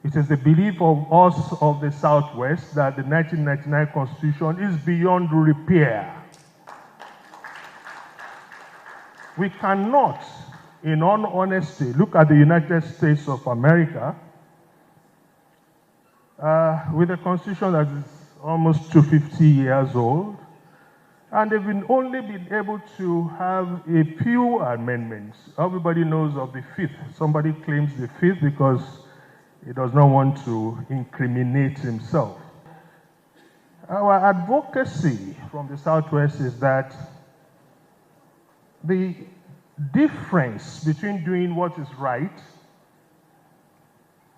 It is the belief of us of the Southwest that the 1999 Constitution is beyond repair. We cannot, in all honesty, look at the United States of America with a constitution that is almost 250 years old, and they've only been able to have a few amendments. Everybody knows of the fifth. Somebody claims the fifth because he does not want to incriminate himself. Our advocacy from the Southwest is that the difference between doing what is right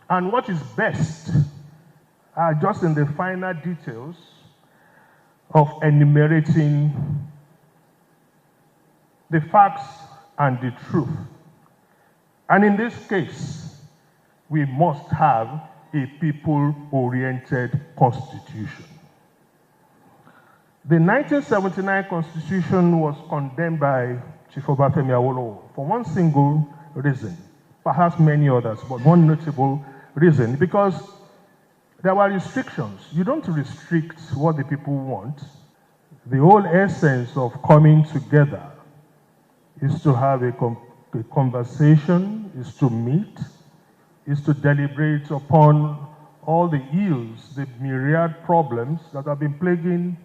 and what is best are just in the finer details of enumerating the facts and the truth. And in this case, we must have a people-oriented constitution. The 1979 Constitution was condemned by Chief Obafemi Awolowo for one single reason, perhaps many others, but one notable reason, because there were restrictions. You don't restrict what the people want. The whole essence of coming together is to have a conversation, is to meet, is to deliberate upon all the ills, the myriad problems that have been plaguing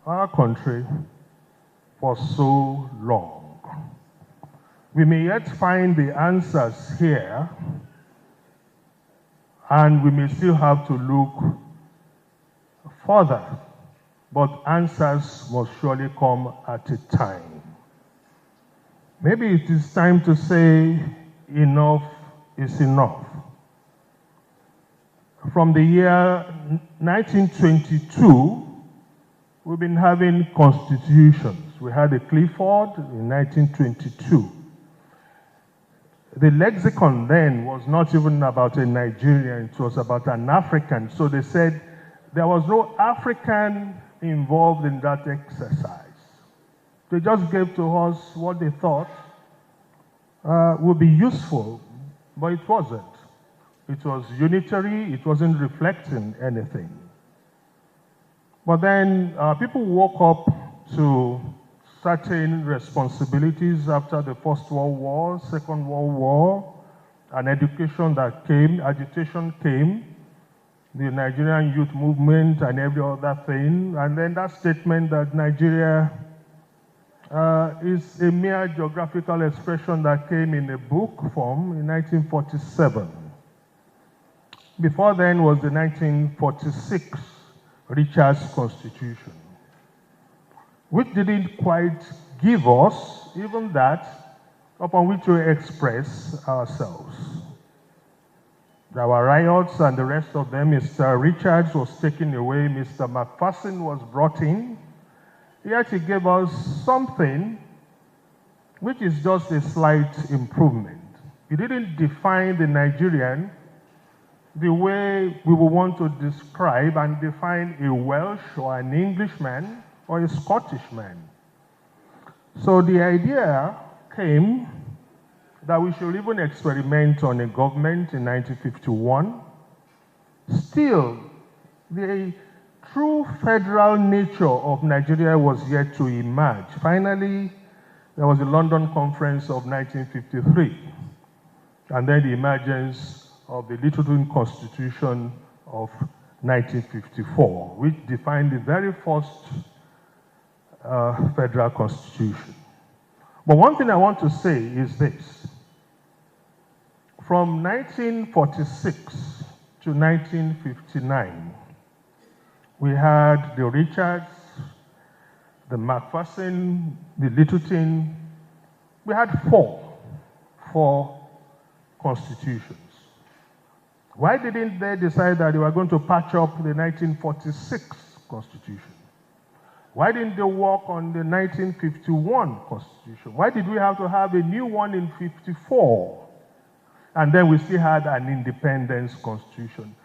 our country for so long. We may yet find the answers here, and we may still have to look further, but answers must surely come at a time. Maybe it is time to say enough is enough. From the year 1922, we've been having constitutions. We had a Clifford in 1922. The lexicon then was not even about a Nigerian, it was about an African. So they said there was no African involved in that exercise. They just gave to us what they thought would be useful, but it wasn't. It was unitary, it wasn't reflecting anything. But then people woke up to certain responsibilities after the First World War, Second World War, and education that came, agitation came, the Nigerian youth movement and every other thing, and then that statement that Nigeria is a mere geographical expression that came in a book form in 1947. Before then was the 1946 Richard's Constitution, which didn't quite give us even that upon which we express ourselves. There were riots and the rest of them. Mr. Richards was taken away, Mr. McPherson was brought in. Yet he gave us something which is just a slight improvement. He didn't define the Nigerian the way we would want to describe and define a Welsh or an Englishman or a Scottish man. So the idea came that we should even experiment on a government in 1951. Still, the true federal nature of Nigeria was yet to emerge. Finally, there was the London Conference of 1953, and then the emergence of the Littleton Constitution of 1954, which defined the very first federal constitution. But one thing I want to say is this. From 1946 to 1959, we had the Richards, the McPherson, the Littleton. We had four constitutions. Why didn't they decide that they were going to patch up the 1946 Constitution? Why didn't they work on the 1951 Constitution? Why did we have to have a new one in 54? And then we still had an independence constitution.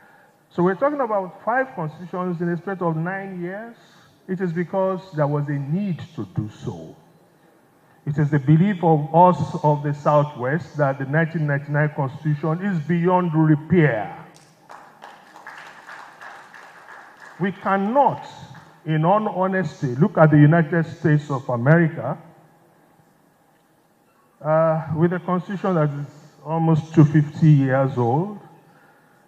So we're talking about 5 constitutions in a span of 9 years. It is because there was a need to do so. It is the belief of us of the Southwest that the 1999 Constitution is beyond repair. We cannot, in all honesty, look at the United States of America with a constitution that is almost 250 years old,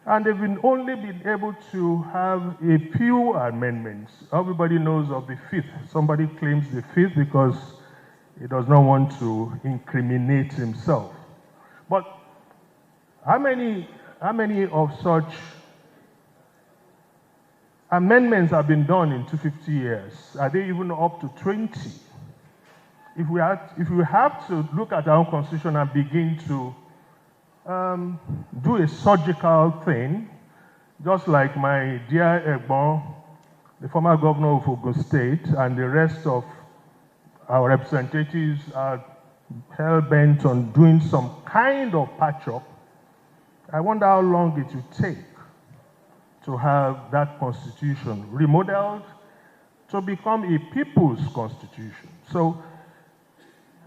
and they've only been able to have a few amendments. Everybody knows of the fifth. Somebody claims the fifth because he does not want to incriminate himself. But how many of such amendments have been done in 250 years? Are they even up to 20? If we have to look at our own constitution and begin to do a surgical thing, just like my dear Egbon, the former governor of Ogun State, and the rest of our representatives are hell-bent on doing some kind of patch-up, I wonder how long it will take to have that constitution remodeled to become a people's constitution. So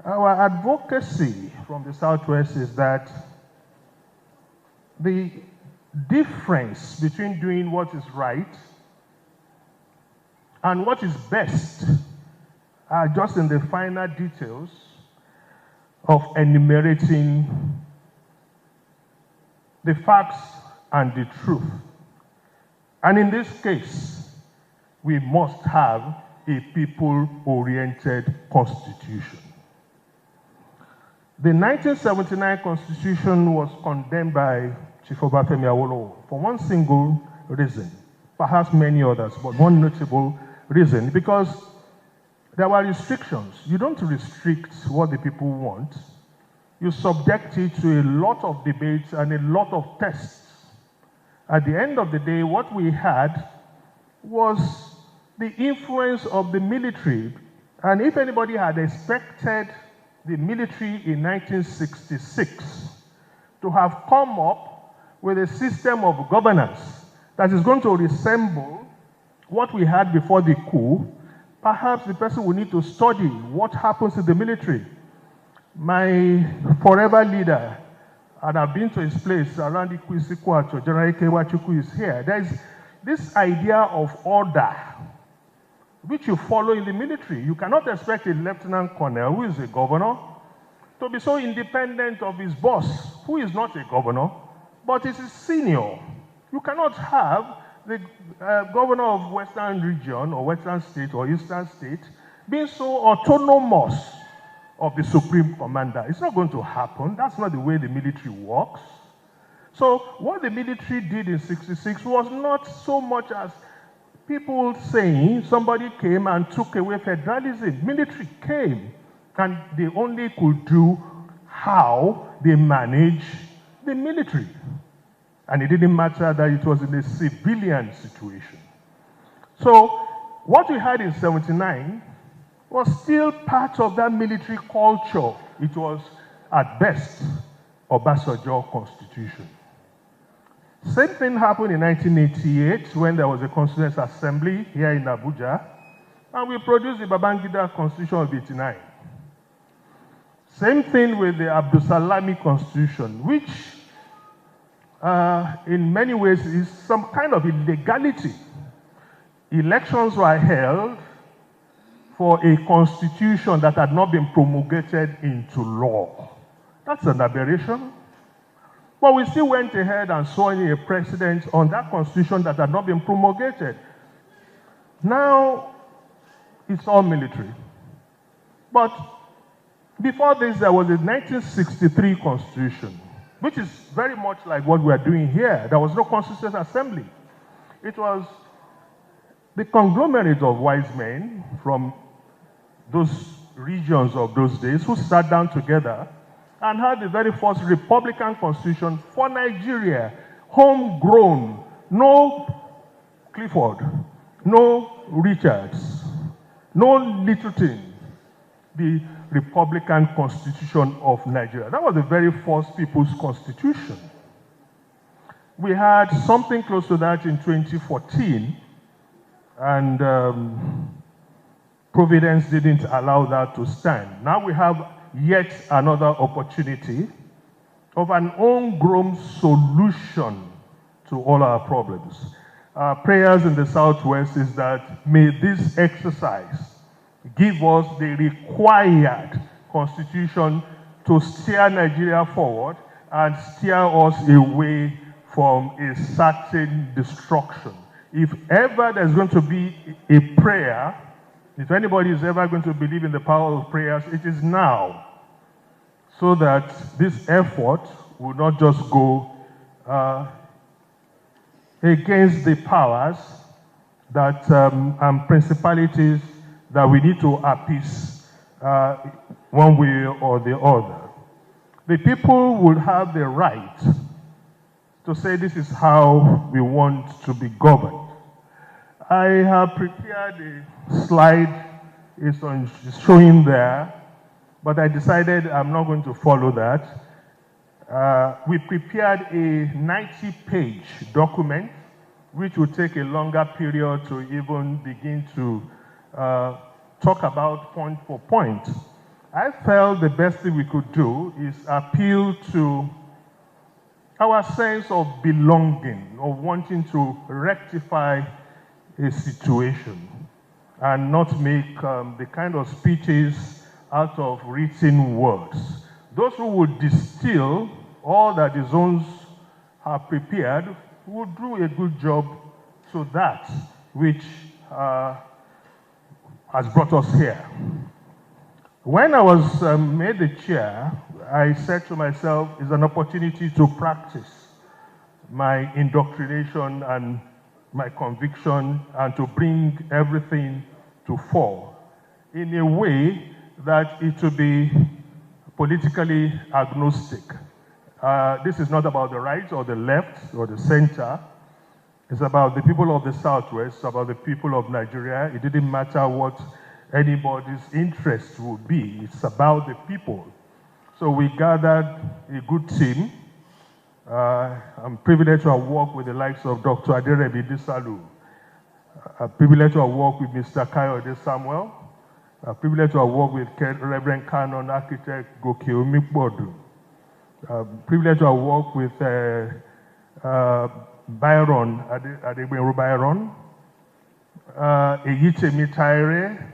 our advocacy from the Southwest is that the difference between doing what is right and what is best are just in the finer details of enumerating the facts and the truth. And in this case, we must have a people-oriented constitution. The 1979 constitution was condemned by Chief Obafemi Awolowo for one single reason, perhaps many others, but one notable reason, because there were restrictions. You don't restrict what the people want. You subject it to a lot of debates and a lot of tests. At the end of the day, what we had was the influence of the military. And if anybody had expected the military in 1966 to have come up with a system of governance that is going to resemble what we had before the coup, perhaps the person will need to study what happens in the military. My forever leader, and I've been to his place around Ikwisi-Kwacho, General Ikewachukwu is here. There is this idea of order, which you follow in the military. You cannot expect a lieutenant colonel, who is a governor, to be so independent of his boss, who is not a governor, but is his senior. You cannot have the governor of Western region, or Western state, or Eastern state, being so autonomous of the supreme commander. It's not going to happen. That's not the way the military works. So what the military did in 66 was not so much as people saying somebody came and took away federalism. Military came, and they only could do how they manage the military. And it didn't matter that it was in a civilian situation. So what we had in 79 was still part of that military culture. It was, at best, Obasanjo constitution. Same thing happened in 1988 when there was a Constituent Assembly here in Abuja, and we produced the Babangida Constitution of 89. Same thing with the Abdulsalami Constitution, which in many ways is some kind of illegality. Elections were held for a constitution that had not been promulgated into law. That's an aberration. But we still went ahead and saw a precedent on that constitution that had not been promulgated. Now, it's all military. But before this, there was a 1963 constitution, which is very much like what we are doing here. There was no Constituent Assembly. It was the conglomerate of wise men from those regions of those days who sat down together and had the very first Republican Constitution for Nigeria, homegrown, no Clifford, no Richards, no Littleton, the Republican Constitution of Nigeria. That was the very first People's Constitution. We had something close to that in 2014, and Providence didn't allow that to stand. Now we have yet another opportunity of an homegrown solution to all our problems. prayers in the Southwest is that may this exercise give us the required constitution to steer Nigeria forward and steer us away from a certain destruction. If ever there's going to be a prayer, if anybody is ever going to believe in the power of prayers, it is now. So that this effort will not just go against the powers that and principalities that we need to appease one way or the other. The people will have the right to say this is how we want to be governed. I have prepared a slide, it's showing there, but I decided I'm not going to follow that. We prepared a 90-page document, which will take a longer period to even begin to talk about point for point. I felt the best thing we could do is appeal to our sense of belonging, of wanting to rectify a situation and not make the kind of speeches out of written words. Those who would distill all that the zones have prepared would do a good job to that which has brought us here. When I was made the chair, I said to myself, it's an opportunity to practice my indoctrination and my conviction and to bring everything to fore in a way that it will be politically agnostic. This is not about the right or the left or the center. It's about the people of the Southwest, it's about the people of Nigeria. It didn't matter what anybody's interest would be. It's about the people. So we gathered a good team. I'm privileged to have worked with the likes of Dr. Aderebi Disalu. I'm privileged to have worked with Mr. Kayode Samuel. I'm privileged to have worked with Reverend Canon Architect Goke Omikbodu. I'm privileged to have worked with Byron, Adegbenro Byron, Eyitemi Taire,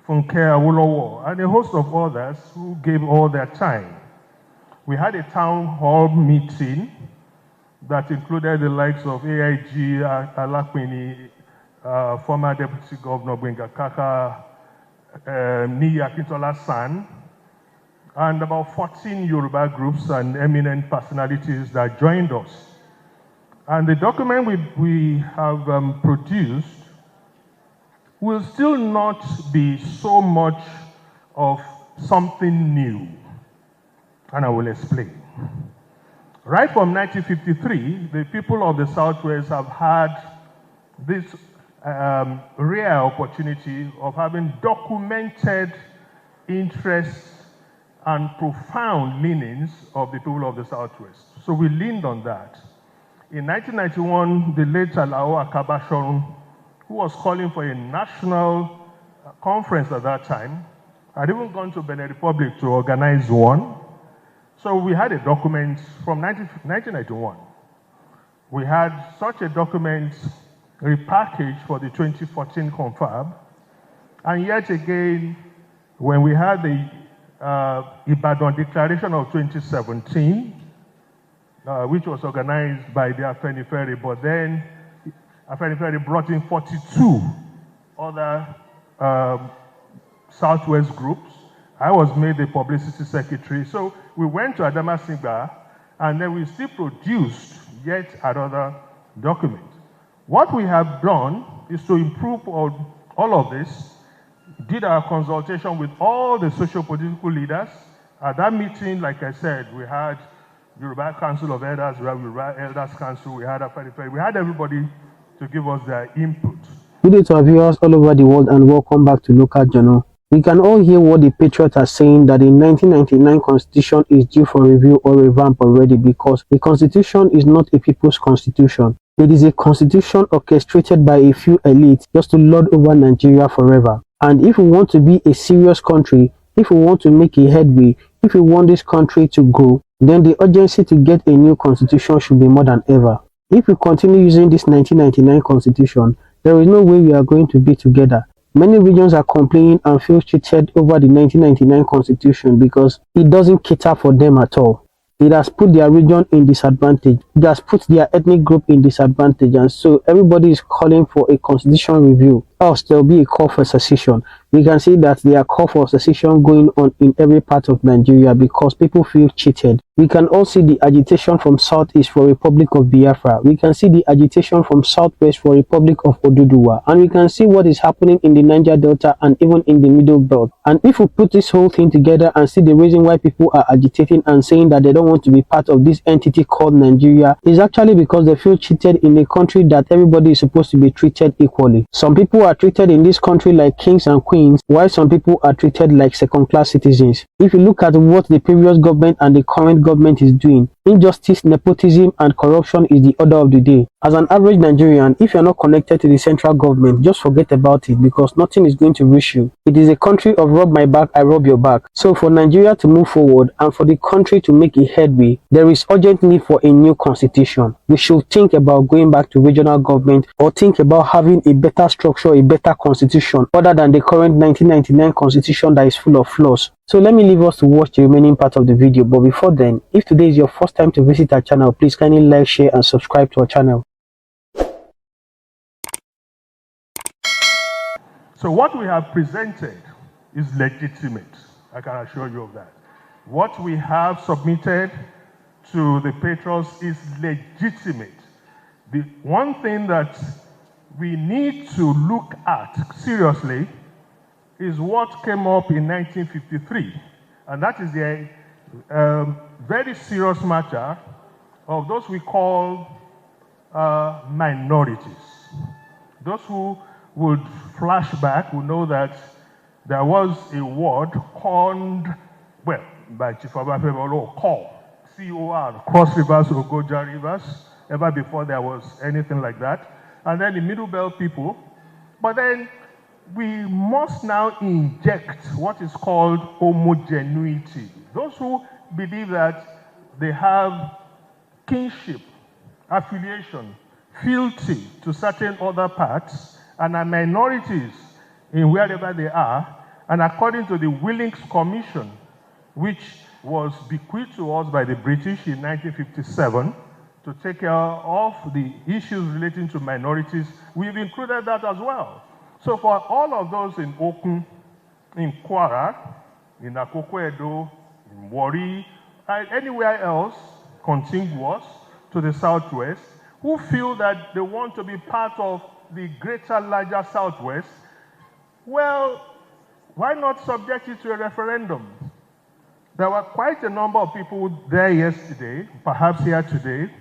Funke Awolowo, and a host of others who gave all their time. We had a town hall meeting that included the likes of AIG Alakpini, former Deputy Governor Gbenga Kaka, Niyi Akintola San, and about 14 Yoruba groups and eminent personalities that joined us. And the document we have produced will still not be so much of something new. And I will explain. Right from 1953, the people of the Southwest have had this rare opportunity of having documented interests and profound leanings of the people of the Southwest. So we leaned on that. In 1991, the late Alao Akabashorun, who was calling for a national conference at that time, had even gone to Benin Republic to organize one. So we had a document from 1991. We had such a document repackaged for the 2014 confab. And yet again, when we had the Ibadan Declaration of 2017, which was organized by the Afenifere, but then Afenifere brought in 42 other Southwest groups. I was made the publicity secretary. So we went to Adamasingba, and then we still produced yet another document. What we have done is to improve all of this, did our consultation with all the socio-political leaders. At that meeting, like I said, we had Yoruba Council of Elders, we had Yoruba Elders Council, we had Afenifere, we had everybody to give us their input. Good day to our viewers all over the world and welcome back to Local Journal. We can all hear what the patriots are saying, that the 1999 constitution is due for review or revamp already, because the constitution is not a people's constitution. It is a constitution orchestrated by a few elites just to lord over Nigeria forever. And if we want to be a serious country, if we want to make a headway, if we want this country to grow, then the urgency to get a new constitution should be more than ever. If we continue using this 1999 constitution, there is no way we are going to be together. Many regions are complaining and feel cheated over the 1999 constitution because it doesn't cater for them at all. It has put their region in disadvantage. It has put their ethnic group in disadvantage, and so everybody is calling for a constitution review. Else there will be a call for secession. We can see that there are call for secession going on in every part of Nigeria because people feel cheated. We can also see the agitation from Southeast for Republic of Biafra. We can see the agitation from Southwest for Republic of Oduduwa. And we can see what is happening in the Niger Delta and even in the Middle Belt. And if we put this whole thing together and see the reason why people are agitating and saying that they don't want to be part of this entity called Nigeria, is actually because they feel cheated in a country that everybody is supposed to be treated equally. Some people are treated in this country like kings and queens, while some people are treated like second-class citizens. If you look at what the previous government and the current government is doing, injustice, nepotism, and corruption is the order of the day. As an average Nigerian, if you're not connected to the central government, just forget about it because nothing is going to reach you. It is a country of rub my back, I rub your back. So for Nigeria to move forward and for the country to make a headway, there is urgent need for a new constitution. We should think about going back to regional government or think about having a better structure, a better constitution, other than the current 1999 constitution that is full of flaws. So let me leave us to watch the remaining part of the video. But before then, if today is your first time to visit our channel, please kindly like, share, and subscribe to our channel. So what we have presented is legitimate. I can assure you of that. What we have submitted to the patrons is legitimate. The one thing that we need to look at seriously is what came up in 1953, and that is the very serious matter of those we call minorities. Those who would flash back will know that there was a word called, well, by Chief Obafemi, call, C-O-R, Cross Rivers, Ogoja Rivers, ever before there was anything like that. And then the Middle Belt people. But then we must now inject what is called homogeneity. Those who believe that they have kinship, affiliation, fealty to certain other parts, and are minorities in wherever they are, and according to the Willings Commission, which was bequeathed to us by the British in 1957 to take care of the issues relating to minorities, we've included that as well. So for all of those in Okun, in Kwara, in Akoko Edo, in Warri, and anywhere else contiguous to the Southwest, who feel that they want to be part of the greater, larger Southwest, well, why not subject it to a referendum? There were quite a number of people there yesterday, perhaps here today,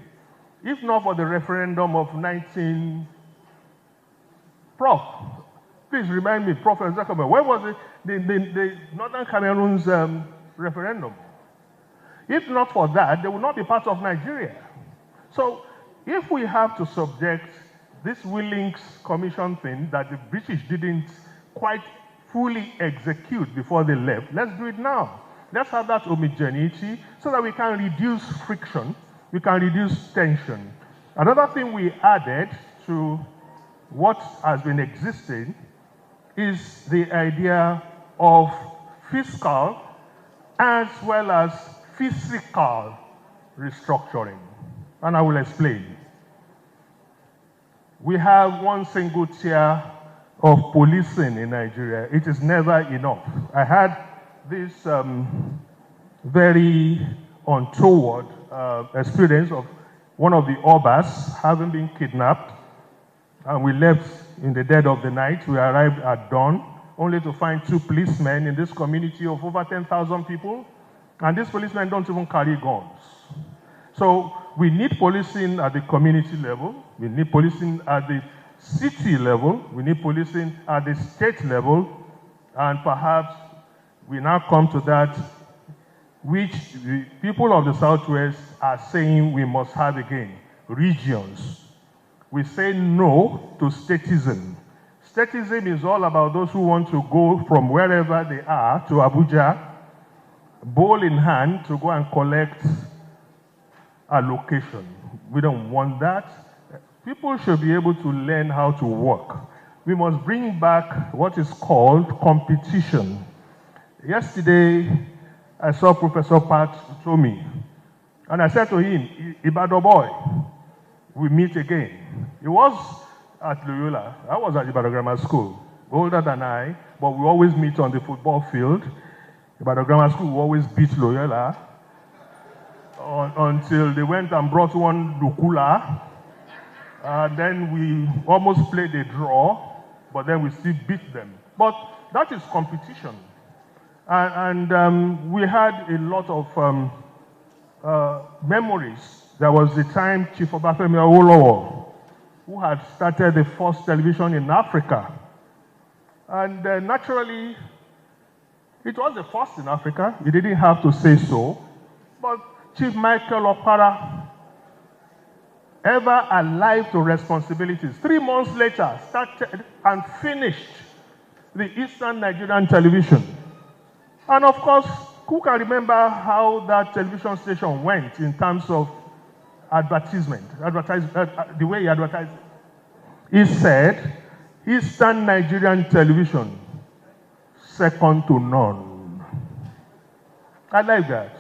if not for the referendum of 19... Prof, please remind me, Prof. Zakama, where was it? The Northern Cameroon's referendum? If not for that, they would not be part of Nigeria. So if we have to subject this Willings Commission thing that the British didn't quite fully execute before they left, let's do it now. Let's have that homogeneity so that we can reduce friction, we can reduce tension. Another thing we added to what has been existing is the idea of fiscal as well as physical restructuring. And I will explain. We have one single tier of policing in Nigeria. It is never enough. I had this very untoward experience of one of the Obas having been kidnapped, and we left in the dead of the night. We arrived at dawn, only to find 2 policemen in this community of over 10,000 people, and these policemen don't even carry guns. So we need policing at the community level, we need policing at the city level, we need policing at the state level, and perhaps we now come to that which the people of the Southwest are saying we must have again, regions. We say no to statism. Statism is all about those who want to go from wherever they are to Abuja, bowl in hand, to go and collect allocation. We don't want that. People should be able to learn how to work. We must bring back what is called competition. Yesterday, I saw Professor Pat Tomi, and I said to him, Ibadan boy, we meet again. He was at Loyola. I was at Ibadan Grammar School, older than I, but we always meet on the football field. Ibadan Grammar School, we always beat Loyola until they went and brought one Lukula. Then we almost played a draw, but then we still beat them. But that is competition. And we had a lot of memories. There was the time Chief Obafemi Awolowo, who had started the first television in Africa. And naturally, it was the first in Africa. He didn't have to say so. But Chief Michael Okpara, ever alive to responsibilities, 3 months later, started and finished the Eastern Nigerian television. And of course, who can remember how that television station went in terms of advertisement, the way he advertised? He said, Eastern Nigerian television, second to none. I like that.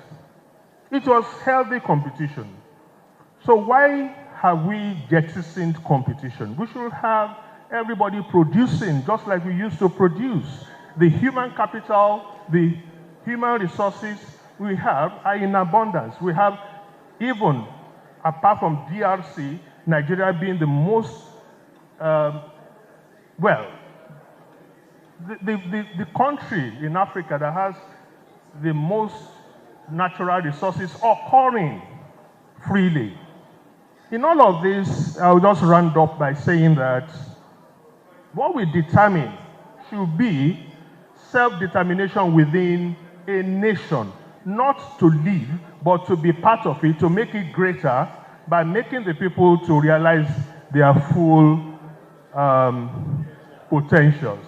It was healthy competition. So why have we jettisoned competition? We should have everybody producing just like we used to produce. The human capital, the human resources we have are in abundance. We have, even apart from DRC, Nigeria being the most, the country in Africa that has the most natural resources occurring freely. In all of this, I'll just round up by saying that what we determine should be self-determination within a nation, not to live, but to be part of it, to make it greater by making the people to realize their full potentials.